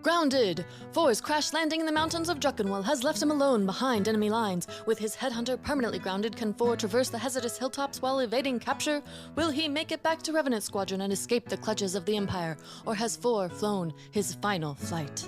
Grounded! For's crash landing in the mountains of Druckenwell has left him alone behind enemy lines. With his Headhunter permanently grounded, can For traverse the hazardous hilltops while evading capture? Will he make it back to Revenant Squadron and escape the clutches of the Empire? Or has For flown his final flight?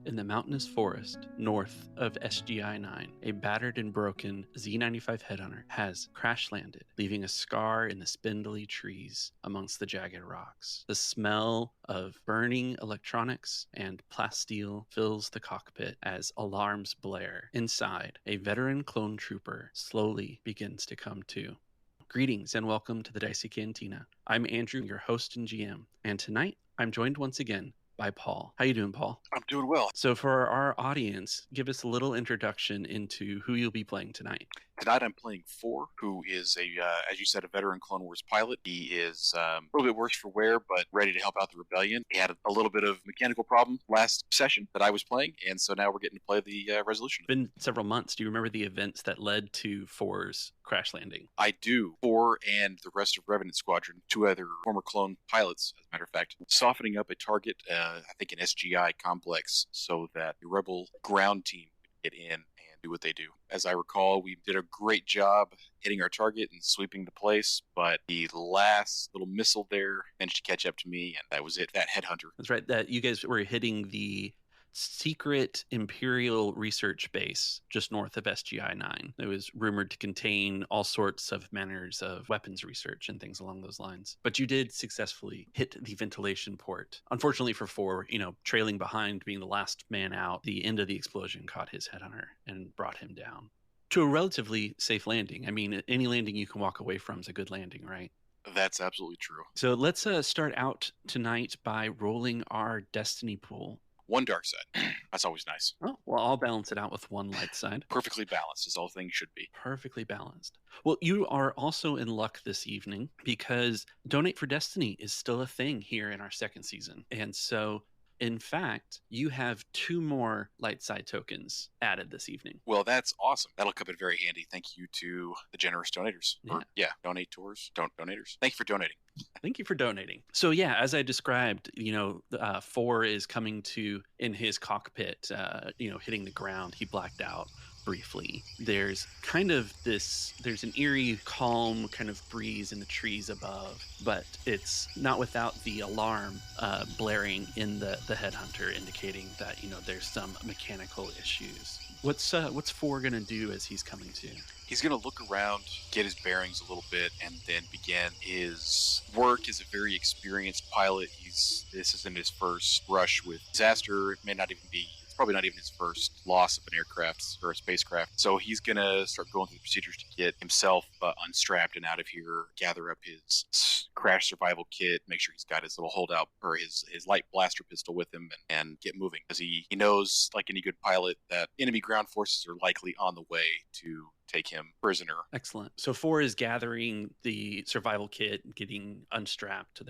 In the mountainous forest north of SGI-9, a battered and broken Z-95 Headhunter has crash-landed, leaving a scar in the spindly trees amongst the jagged rocks. The smell of burning electronics and plasteel fills the cockpit as alarms blare. Inside, a veteran clone trooper slowly begins to come to. Greetings and welcome to the Dicey Cantina. I'm Andrew, your host and GM, and tonight I'm joined once again by Paul. How you doing, Paul? I'm doing well. So for our audience, give us a little introduction into who you'll be playing tonight. Tonight I'm playing For, who is as you said, a veteran Clone Wars pilot. He is a little bit worse for wear, but ready to help out the rebellion. He had a little bit of mechanical problem last session that I was playing, and so now we're getting to play the resolution. It's been several months. Do you remember the events that led to For's crash landing? I do. For and the rest of Revenant Squadron, two other former clone pilots, as a matter of fact, softening up a target, I think an SGI complex, so that the rebel ground team could get in and do what they do. As I recall, we did a great job hitting our target and sweeping the place, but the last little missile there managed to catch up to me, and that was it. That Headhunter. That's right. That you guys were hitting the secret Imperial research base just north of SGI-9. It was rumored to contain all sorts of manners of weapons research and things along those lines. But you did successfully hit the ventilation port. Unfortunately for trailing behind, being the last man out, the end of the explosion caught his Headhunter and brought him down to a relatively safe landing. I mean, any landing you can walk away from is a good landing, right? That's absolutely true. So let's start out tonight by rolling our destiny pool. One dark side. That's always nice. Oh, well, I'll balance it out with one light side. Perfectly balanced, as all things should be. Perfectly balanced. Well, you are also in luck this evening because Donate for Destiny is still a thing here in our second season. And so, in fact, you have 2 more light side tokens added this evening. Well, that's awesome. That'll come in very handy. Thank you to the generous donators. Donators. Donators. Thank you for donating. Thank you for donating. So yeah, as I described, For is coming to in his cockpit, hitting the ground. He blacked out briefly. There's an eerie, calm kind of breeze in the trees above, but it's not without the alarm blaring in the Headhunter, indicating that, there's some mechanical issues. What's For gonna do as he's coming to? He's going to look around, get his bearings a little bit, and then begin his work as a very experienced pilot. This isn't his first brush with disaster. It may not even be. It's probably not even his first loss of an aircraft or a spacecraft. So he's going to start going through the procedures to get himself unstrapped and out of here, gather up his crash survival kit, make sure he's got his little holdout or his light blaster pistol with him, and get moving. Because he knows, like any good pilot, that enemy ground forces are likely on the way to take him prisoner. Excellent. So For is gathering the survival kit, getting unstrapped.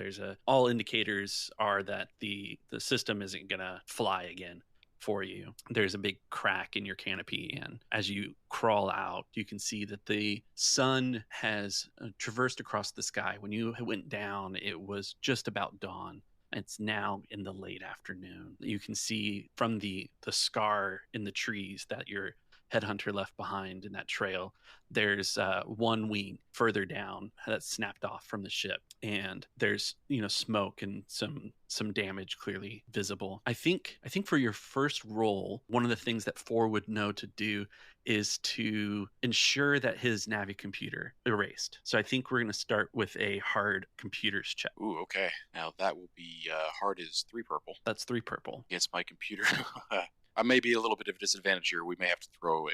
All indicators are that the system isn't gonna fly again for you. There's a big crack in your canopy, and as you crawl out, you can see that the sun has traversed across the sky. When you went down, it was just about dawn. It's now in the late afternoon. You can see from the scar in the trees that your Headhunter left behind in that trail. There's one wing further down that's snapped off from the ship, and there's smoke and some damage clearly visible. I think for your first roll, one of the things that For would know to do is to ensure that his Navi computer erased. So I think we're going to start with a hard computers check. Ooh, okay. Now that will be hard as 3 purple. That's 3 purple. Against my computer. I may be a little bit of a disadvantage here. We may have to throw a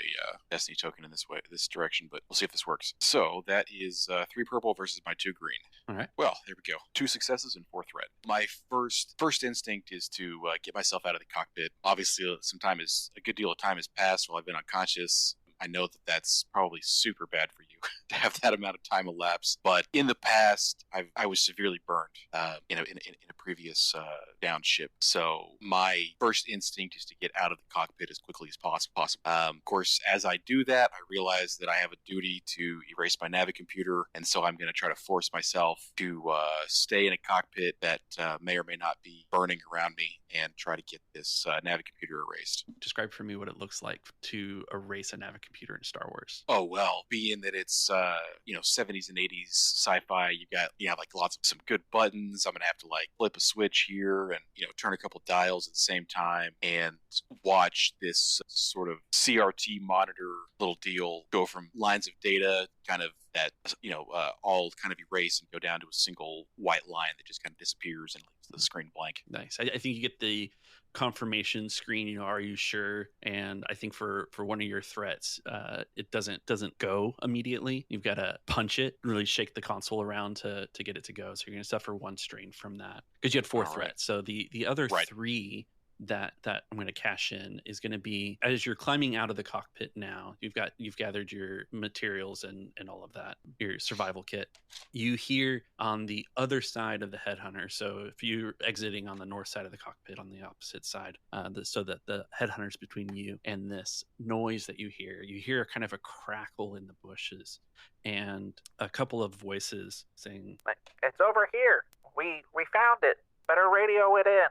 destiny token in this direction, but we'll see if this works. So that is 3 purple versus my 2 green. All right. Well, there we go. 2 successes and 4 threat. My first instinct is to get myself out of the cockpit. Obviously, a good deal of time has passed while I've been unconscious. I know that that's probably super bad for you to have that amount of time elapse. But in the past, I was severely burned in a previous downship. So my first instinct is to get out of the cockpit as quickly as possible. Of course, as I do that, I realize that I have a duty to erase my navicomputer, and so I'm going to try to force myself to stay in a cockpit that may or may not be burning around me and try to get this navicomputer erased. Describe for me what it looks like to erase a navicomputer in Star Wars. Oh, well, being that it's 70s and 80s sci-fi, you have like lots of some good buttons. I'm gonna have to like flip a switch here and turn a couple dials at the same time and watch this sort of CRT monitor little deal go from lines of data kind of that all kind of erase and go down to a single white line that just kind of disappears and leaves the screen blank. Nice. I think you get the confirmation screen, are you sure? And I think for one of your threats, it doesn't go immediately. You've got to punch it, really shake the console around to get it to go. So you're going to suffer one strain from that because you had 4 threats. So the other 3 that I'm going to cash in is going to be as you're climbing out of the cockpit now. You've gathered your materials and all of that, your survival kit. You hear on the other side of the Headhunter. So if you're exiting on the north side of the cockpit, on the opposite side, so that the Headhunter's between you and this noise that you hear kind of a crackle in the bushes and a couple of voices saying, "It's over here. We found it. Better radio it in."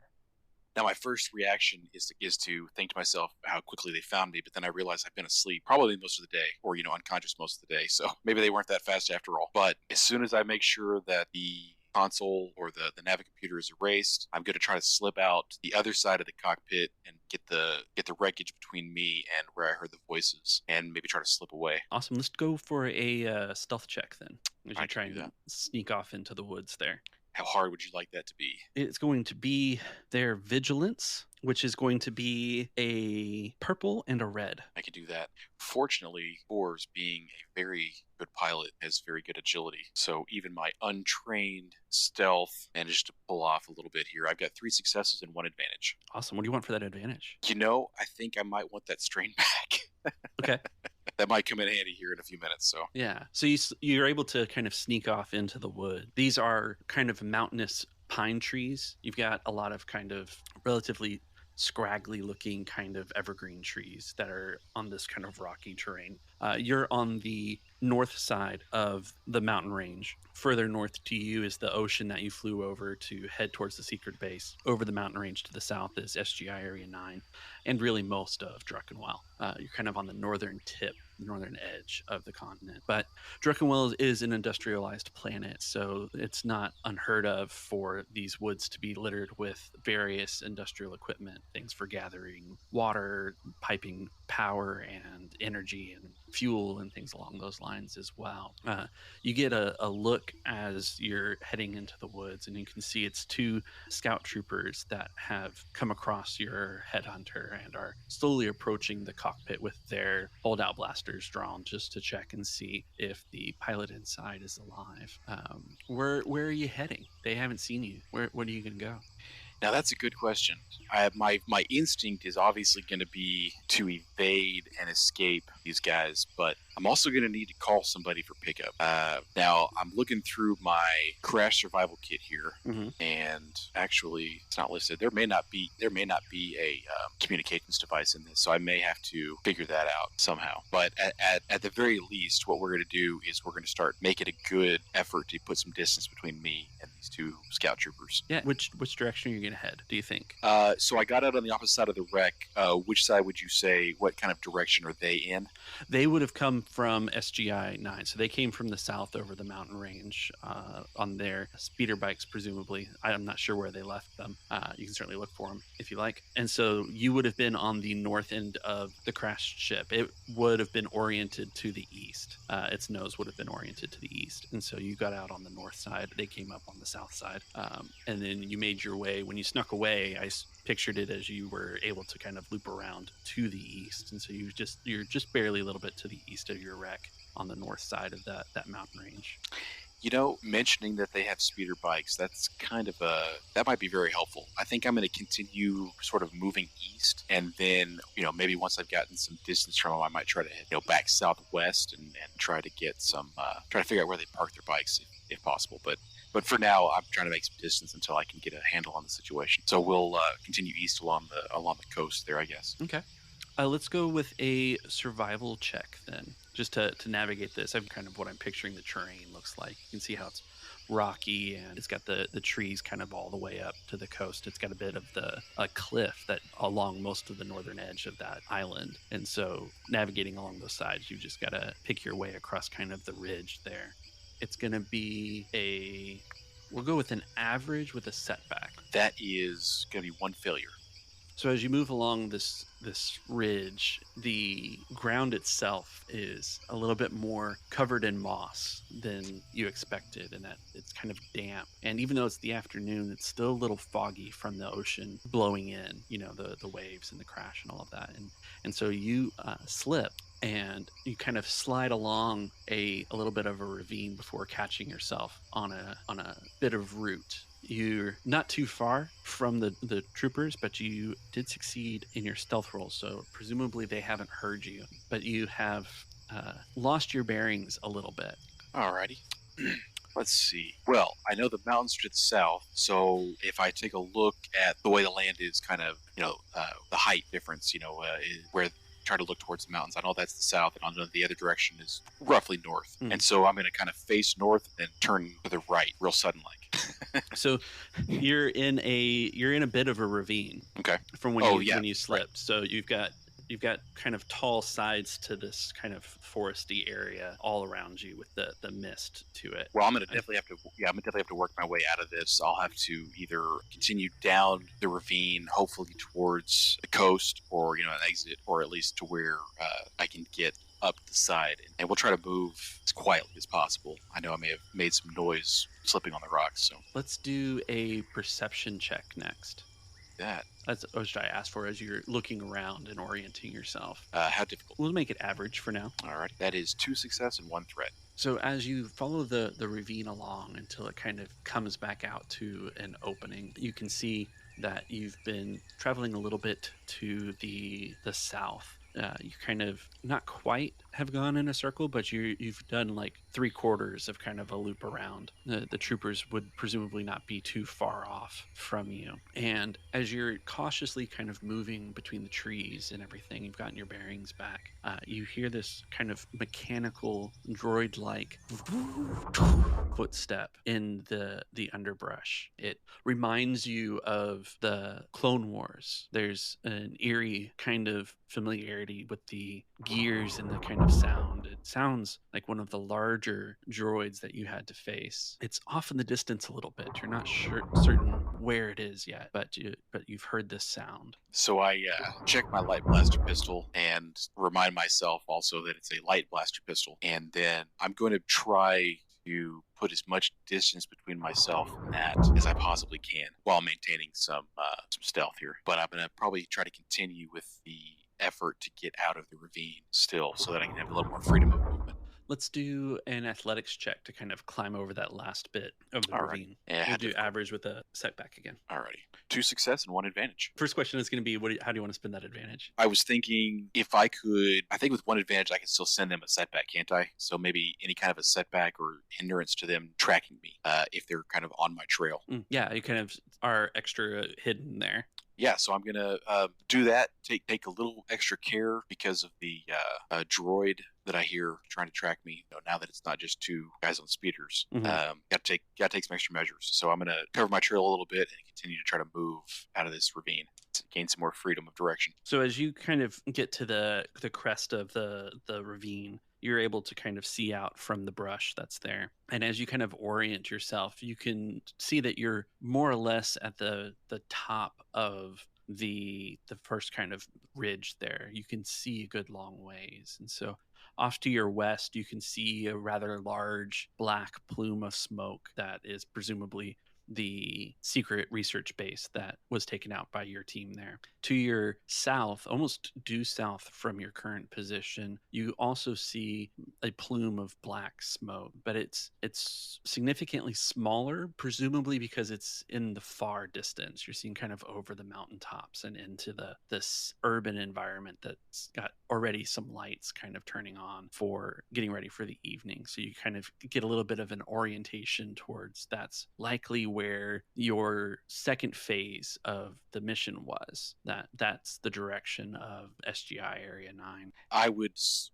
Now, my first reaction is to think to myself how quickly they found me, but then I realize I've been asleep probably most of the day, or unconscious most of the day, so maybe they weren't that fast after all. But as soon as I make sure that the console or the navicomputer is erased, I'm going to try to slip out the other side of the cockpit and get the wreckage between me and where I heard the voices, and maybe try to slip away. Awesome. Let's go for a stealth check then, as you try and that. Sneak off into the woods there. How hard would you like that to be? It's going to be their vigilance, which is going to be a purple and a red. I can do that. Fortunately, Boars, being a very good pilot, has very good agility. So even my untrained stealth managed to pull off a little bit here. I've got 3 successes and 1 advantage. Awesome. What do you want for that advantage? I think I might want that strain back. Okay. That might come in handy here in a few minutes. So yeah. So you're able to kind of sneak off into the wood. These are kind of mountainous pine trees. You've got a lot of kind of relatively scraggly looking kind of evergreen trees that are on this kind of rocky terrain. You're on the north side of the mountain range. Further north to you is the ocean that you flew over to head towards the secret base. Over the mountain range to the south is SGI Area 9 and really most of Druckenwell. You're kind of on the northern tip, the northern edge of the continent. But Druckenwell is an industrialized planet, so it's not unheard of for these woods to be littered with various industrial equipment, things for gathering water, piping power and energy and fuel and things along those lines as well. You get a look as you're heading into the woods, and you can see it's 2 scout troopers that have come across your Headhunter and are slowly approaching the cockpit with their holdout blasters drawn just to check and see if the pilot inside is alive. Where are you heading? They haven't seen you. Where are you going to go? Now, that's a good question. My instinct is obviously going to be to evade and escape these guys, but I'm also going to need to call somebody for pickup. Now, I'm looking through my crash survival kit here, and actually, it's not listed. There may not be a communications device in this, so I may have to figure that out somehow. But at the very least, what we're going to do is we're going to start making a good effort to put some distance between me and these 2 scout troopers. Yeah. Which direction are you going to head, do you think? So I got out on the opposite side of the wreck. Which side would you say? What kind of direction are they in? They would have come from SGI 9, so they came from the south over the mountain range on their speeder bikes, presumably. I'm not sure where they left them. You can certainly look for them if you like. And so you would have been on the north end of the crashed ship. It would have been oriented to the east. Its nose would have been oriented to the east. And so you got out on the north side. They came up on the south side. And then you made your way. When you snuck away, I pictured it as you were able to kind of loop around to the east. And so you're just barely a little bit to the east of your wreck on the north side of that mountain range. Mentioning that they have speeder bikes, that's kind of that might be very helpful. I think I'm going to continue sort of moving east, and then, maybe once I've gotten some distance from them, I might try to head, back southwest and try to get some, try to figure out where they park their bikes if possible. But But for now, I'm trying to make some distance until I can get a handle on the situation. So we'll continue east along the coast there, I guess. Okay. Let's go with a survival check then, just to navigate this. I'm kind of what I'm picturing the terrain looks like. You can see how it's rocky and it's got the trees kind of all the way up to the coast. It's got a bit of a cliff that along most of the northern edge of that island. And so navigating along those sides, you just got to pick your way across kind of the ridge there. It's going to be we'll go with an average with a setback. That is going to be one failure. So as you move along this ridge, the ground itself is a little bit more covered in moss than you expected, and that it's kind of damp. And even though it's the afternoon, it's still a little foggy from the ocean blowing in, the waves and the crash and all of that. And so you slip and you kind of slide along a little bit of a ravine before catching yourself on a bit of root. You're not too far from the troopers, but you did succeed in your stealth roll, so presumably they haven't heard you, but you have lost your bearings a little bit. Alrighty. Let's see. Well, I know the mountains are to the south, so if I take a look at the way the land is kind of, the height difference, where try to look towards the mountains. I know that's the south, and I know the other direction is roughly north. And so I'm going to kind of face north and turn to the right, real sudden like. So you're in a bit of a ravine. Okay. From when you slipped. Right. So you've got kind of tall sides to this kind of foresty area all around you with the mist to it. Well, I'm gonna definitely have to work my way out of this. I'll have to either continue down the ravine, hopefully towards the coast, or an exit, or at least to where I can get up the side, and we'll try to move as quietly as possible. I know I may have made some noise slipping on the rocks, so let's do a perception check next. That's what I asked for as you're looking around and orienting yourself. How difficult? We'll make it average for now. All right. That is 2 success and 1 threat. So as you follow the ravine along until it kind of comes back out to an opening, you can see that you've been traveling a little bit to the south. You kind of not quite have gone in a circle, but you've done like 3/4 of kind of a loop around. The troopers would presumably not be too far off from you. And as you're cautiously kind of moving between the trees and everything, you've gotten your bearings back. You hear this kind of mechanical droid-like footstep in the underbrush. It reminds you of the Clone Wars. There's an eerie kind of familiarity with the gears and the kind of sound. It sounds like one of the larger droids that you had to face. It's off in the distance a little bit. You're not certain where it is yet, but you've heard this sound. So I check my light blaster pistol and remind myself also that it's a light blaster pistol, and then I'm going to try to put as much distance between myself and that as I possibly can while maintaining some stealth here. But I'm going to probably try to continue with the effort to get out of the ravine still, so that I can have a little more freedom of movement. Let's do an athletics check to kind of climb over that last bit of the ravine. Yeah, we'll do average with a setback again. Alrighty. 2 success and 1 advantage. First question is going to be, how do you want to spend that advantage? I was thinking if I think with 1 advantage, I can still send them a setback, can't I? So maybe any kind of a setback or hindrance to them tracking me if they're kind of on my trail. Yeah, you kind of are extra hidden there. Yeah, so I'm going to do that, take a little extra care because of the droid that I hear trying to track me, now that it's not just 2 guys on speeders. Got to take some extra measures. So I'm going to cover my trail a little bit and continue to try to move out of this ravine to gain some more freedom of direction. So as you kind of get to the crest of the ravine, you're able to kind of see out from the brush that's there. And as you kind of orient yourself, you can see that you're more or less at the top of the first kind of ridge there. You can see a good long ways. And so off to your west, you can see a rather large black plume of smoke that is presumably the secret research base that was taken out by your team there. To your south, almost due south from your current position, you also see a plume of black smoke, but it's significantly smaller, presumably because it's in the far distance. You're seeing kind of over the mountaintops and into this urban environment that's got already some lights kind of turning on for getting ready for the evening. So you kind of get a little bit of an orientation towards that's likely where your second phase of the mission was. That's the direction of SGI Area 9. I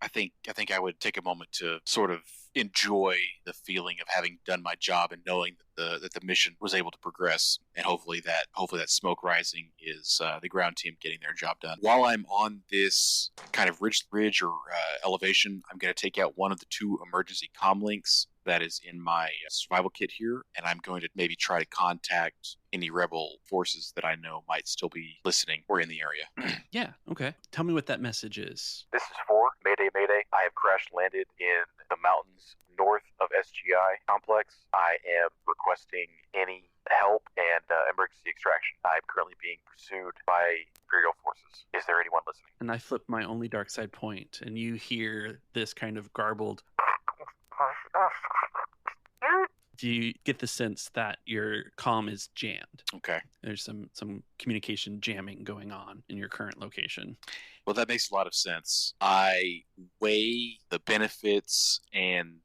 think I would take a moment to sort of enjoy the feeling of having done my job and knowing that the mission was able to progress, and hopefully that smoke rising is the ground team getting their job done. While I'm on this kind of ridge or elevation, I'm going to take out one of the 2 emergency comm links that is in my survival kit here, and I'm going to maybe try to contact any rebel forces that I know might still be listening or in the area. Yeah, okay. Tell me what that message is. This is Forte. Mayday, mayday. I have crash landed in the mountains north of SGI complex. I am requesting any help and emergency extraction. I'm currently being pursued by Imperial forces. Is there anyone listening? And I flip my only dark side point, and you hear this kind of garbled. Do you get the sense that your comm is jammed? Okay. There's some communication jamming going on in your current location. Well, that makes a lot of sense. I weigh the benefits and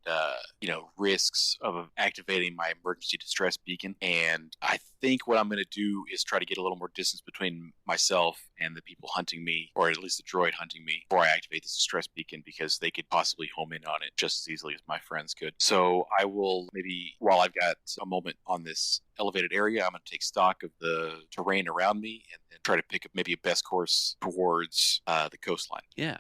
risks of activating my emergency distress beacon, and I think what I'm going to do is try to get a little more distance between myself and the people hunting me, or at least the droid hunting me, before I activate this distress beacon, because they could possibly home in on it just as easily as my friends could. So I will maybe, while I've got a moment on this elevated area, I'm going to take stock of the terrain around me and then try to pick up maybe a best course towards the coastline. Yeah.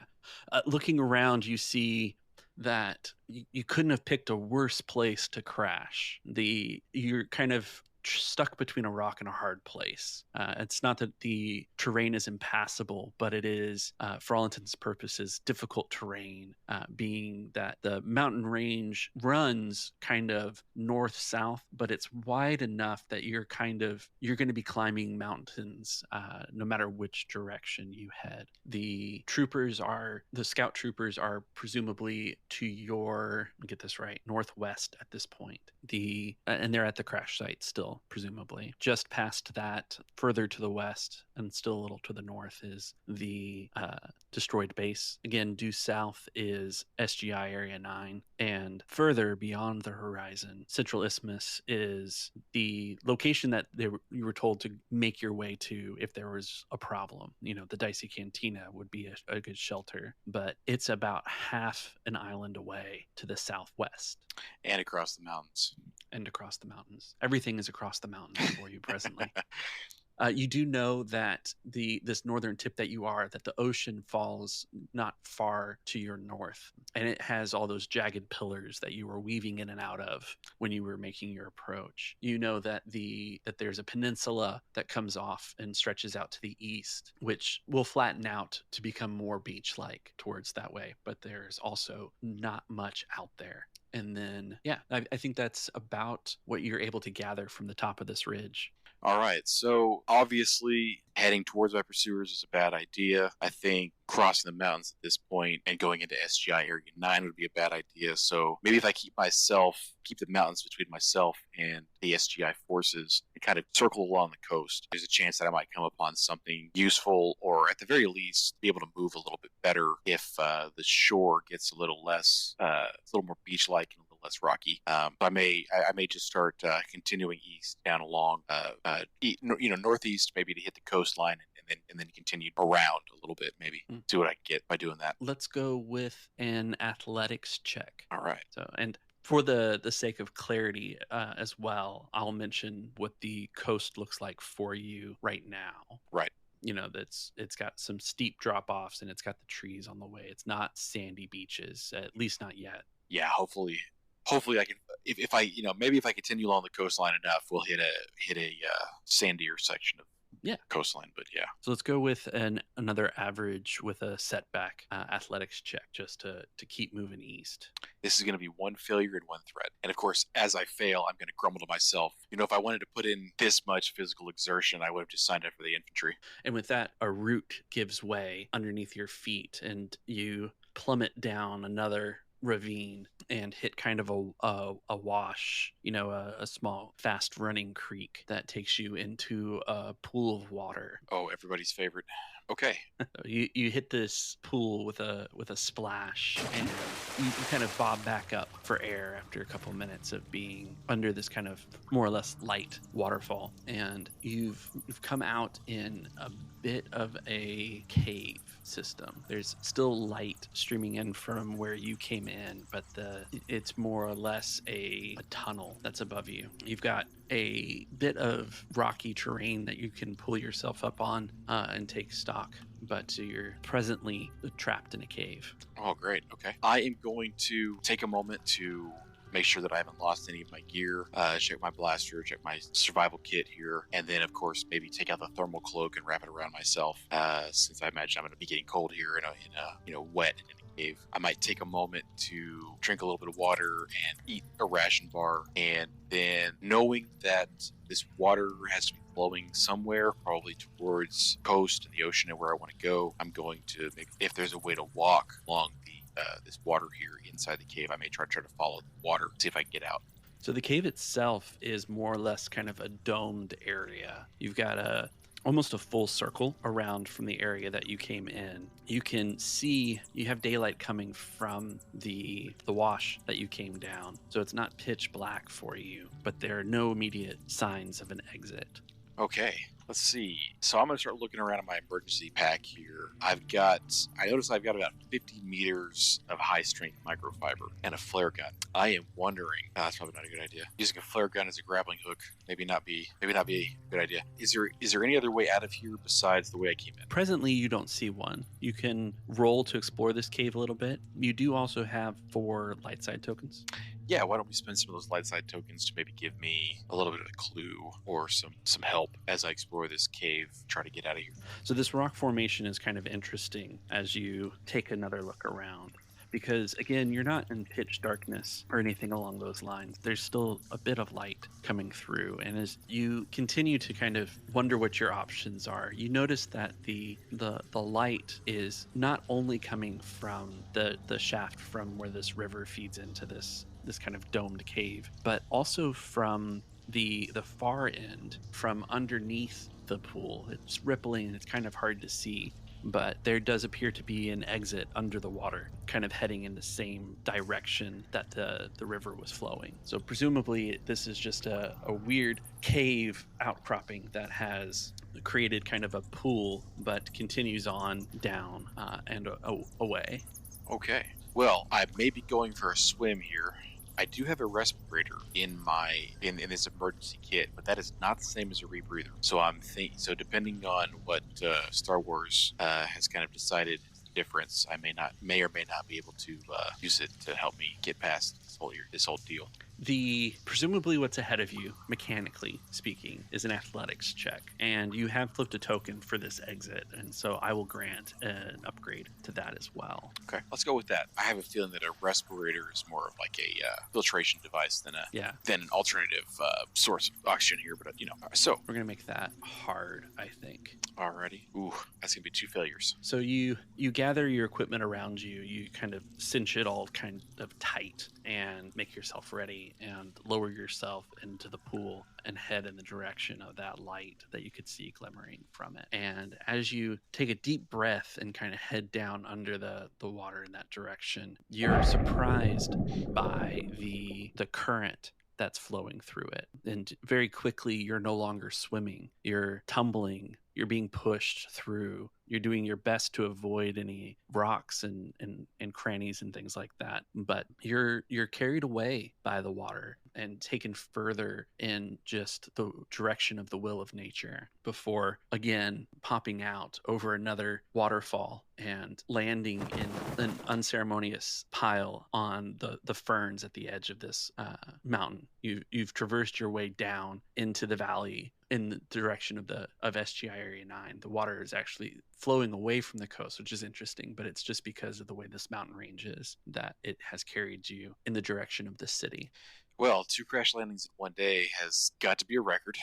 Looking around, you see that you couldn't have picked a worse place to crash. You're kind of stuck between a rock and a hard place. It's not that the terrain is impassable, but it is, for all intents and purposes, difficult terrain, being that the mountain range runs kind of north-south, but it's wide enough that you're going to be climbing mountains no matter which direction you head. The scout troopers are presumably to your, let me get this right, northwest at this point. And they're at the crash site still, presumably. Just past that, further to the west and still a little to the north, is the destroyed base. Again, due south is SGI Area 9, and further beyond the horizon, Central Isthmus is the location that you were told to make your way to if there was a problem. The Dicey Cantina would be a good shelter, but it's about half an island away to the southwest. And across the mountains. Everything is across the mountains for you presently. You do know that this northern tip that the ocean falls not far to your north, and it has all those jagged pillars that you were weaving in and out of when you were making your approach. You know that there's a peninsula that comes off and stretches out to the east, which will flatten out to become more beach-like towards that way, but there's also not much out there. And then, I think that's about what you're able to gather from the top of this ridge. All right, so obviously heading towards my pursuers is a bad idea. I think crossing the mountains at this point and going into SGI Area 9 would be a bad idea. So maybe if I keep the mountains between myself and the SGI forces and kind of circle along the coast, there's a chance that I might come upon something useful, or at the very least be able to move a little bit better if the shore gets a little more beach-like and a little less rocky. I may just start continuing east down along, northeast, maybe to hit the coastline, and then continue around a little bit, maybe see what I can get by doing that. Let's go with an athletics check. All right. So, and for the sake of clarity as well, I'll mention what the coast looks like for you right now. Right. It's got some steep drop-offs and it's got the trees on the way. It's not sandy beaches, at least not yet. Yeah, hopefully I can. If I continue along the coastline enough, we'll hit a sandier section of coastline, but yeah. So let's go with another average with a setback athletics check just to keep moving east. This is going to be one failure and one threat. And of course, as I fail, I'm going to grumble to myself, if I wanted to put in this much physical exertion, I would have just signed up for the infantry. And with that, a root gives way underneath your feet and you plummet down another ravine and hit kind of a wash, a small fast running creek that takes you into a pool of water. Oh, everybody's favorite. Okay. You hit this pool with a splash, and you kind of bob back up for air after a couple minutes of being under this kind of more or less light waterfall, and you've come out in a bit of a cave system. There's still light streaming in from where you came in, but it's more or less a tunnel that's above you. You've got a bit of rocky terrain that you can pull yourself up on and take stock, but you're presently trapped in a cave. Oh, great. Okay. I am going to take a moment to make sure that I haven't lost any of my gear, check my blaster, check my survival kit here, and then, of course, maybe take out the thermal cloak and wrap it around myself, since I imagine I'm going to be getting cold here in a wet in a cave. I might take a moment to drink a little bit of water and eat a ration bar, and then knowing that this water has to be flowing somewhere, probably towards coast and the ocean and where I want to go, I'm going to if there's a way to walk along this water here inside the cave, I may try to follow the water, see if I can get out. So the cave itself is more or less kind of a domed area. You've got almost a full circle around from the area that you came in. You can see you have daylight coming from the wash that you came down. So it's not pitch black for you, but there are no immediate signs of an exit. Okay, let's see. So I'm going to start looking around at my emergency pack here. I notice I've got about 50 meters of high-strength microfiber and a flare gun. I am wondering, that's probably not a good idea. Using a flare gun as a grappling hook, maybe not be a good idea. Is there any other way out of here besides the way I came in? Presently, you don't see one. You can roll to explore this cave a little bit. You do also have 4 light side tokens. Yeah, why don't we spend some of those light side tokens to maybe give me a little bit of a clue or some help as I explore this cave, try to get out of here. So this rock formation is kind of interesting as you take another look around. Because, again, you're not in pitch darkness or anything along those lines. There's still a bit of light coming through. And as you continue to kind of wonder what your options are, you notice that the light is not only coming from the shaft from where this river feeds into this kind of domed cave, but also from the far end, from underneath the pool. It's rippling and it's kind of hard to see. But there does appear to be an exit under the water, kind of heading in the same direction that the river was flowing. So presumably this is just a weird cave outcropping that has created kind of a pool, but continues on down and away. Okay. Well, I may be going for a swim here. I do have a respirator in this emergency kit, but that is not the same as a rebreather. So depending on what Star Wars has kind of decided is the difference, I may or may not be able to use it to help me get past this whole deal. Presumably what's ahead of you, mechanically speaking, is an athletics check, and you have flipped a token for this exit, and so I will grant an upgrade to that as well. Okay, let's go with that. I have a feeling that a respirator is more of like a filtration device than an alternative source of oxygen here, but so we're gonna make that hard, I think. Alrighty. Ooh, that's gonna be 2 failures. So you gather your equipment around you, you kind of cinch it all kind of tight and make yourself ready and lower yourself into the pool and head in the direction of that light that you could see glimmering from it. And as you take a deep breath and kind of head down under the water in that direction, you're surprised by the current that's flowing through it. And very quickly, you're no longer swimming. You're tumbling. You're being pushed through You're doing your best to avoid any rocks and crannies and things like that. But you're carried away by the water and taken further in just the direction of the will of nature before again popping out over another waterfall and landing in an unceremonious pile on the ferns at the edge of this mountain. You've traversed your way down into the valley in the direction of SGI Area 9. The water is actually flowing away from the coast, which is interesting, but it's just because of the way this mountain range is that it has carried you in the direction of the city. Well, 2 crash landings in one day has got to be a record.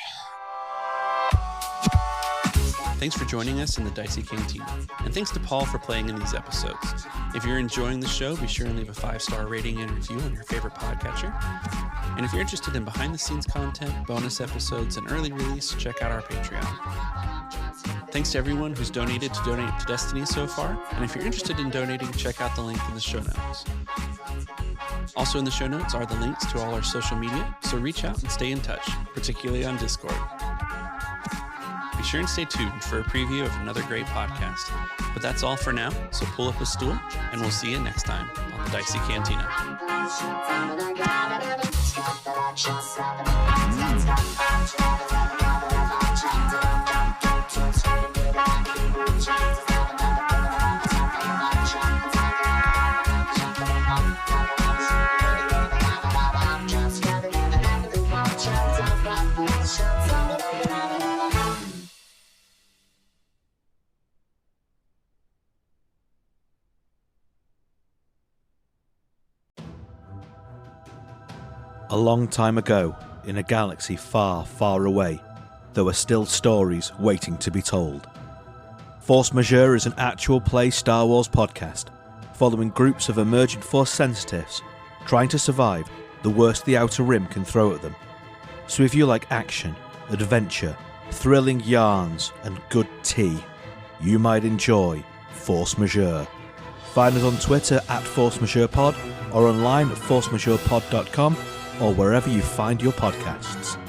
Thanks for joining us in the Dicey Cantina, and thanks to Paul for playing in these episodes. If you're enjoying the show, be sure and leave a 5-star rating and review on your favorite podcatcher. And if you're interested in behind-the-scenes content, bonus episodes, and early release, check out our Patreon. Thanks to everyone who's donated to Destiny so far, and if you're interested in donating, check out the link in the show notes. Also in the show notes are the links to all our social media, so reach out and stay in touch, particularly on Discord. Be sure and stay tuned for a preview of another great podcast. But that's all for now, so pull up a stool, and we'll see you next time on the Dicey Cantina. A long time ago, in a galaxy far, far away, there were still stories waiting to be told. Force Majeure is an actual play Star Wars podcast, following groups of emergent Force sensitives trying to survive the worst the Outer Rim can throw at them. So if you like action, adventure, thrilling yarns, and good tea, you might enjoy Force Majeure. Find us on Twitter at Force Majeure Pod, or online at forcemajeurepod.com, or wherever you find your podcasts.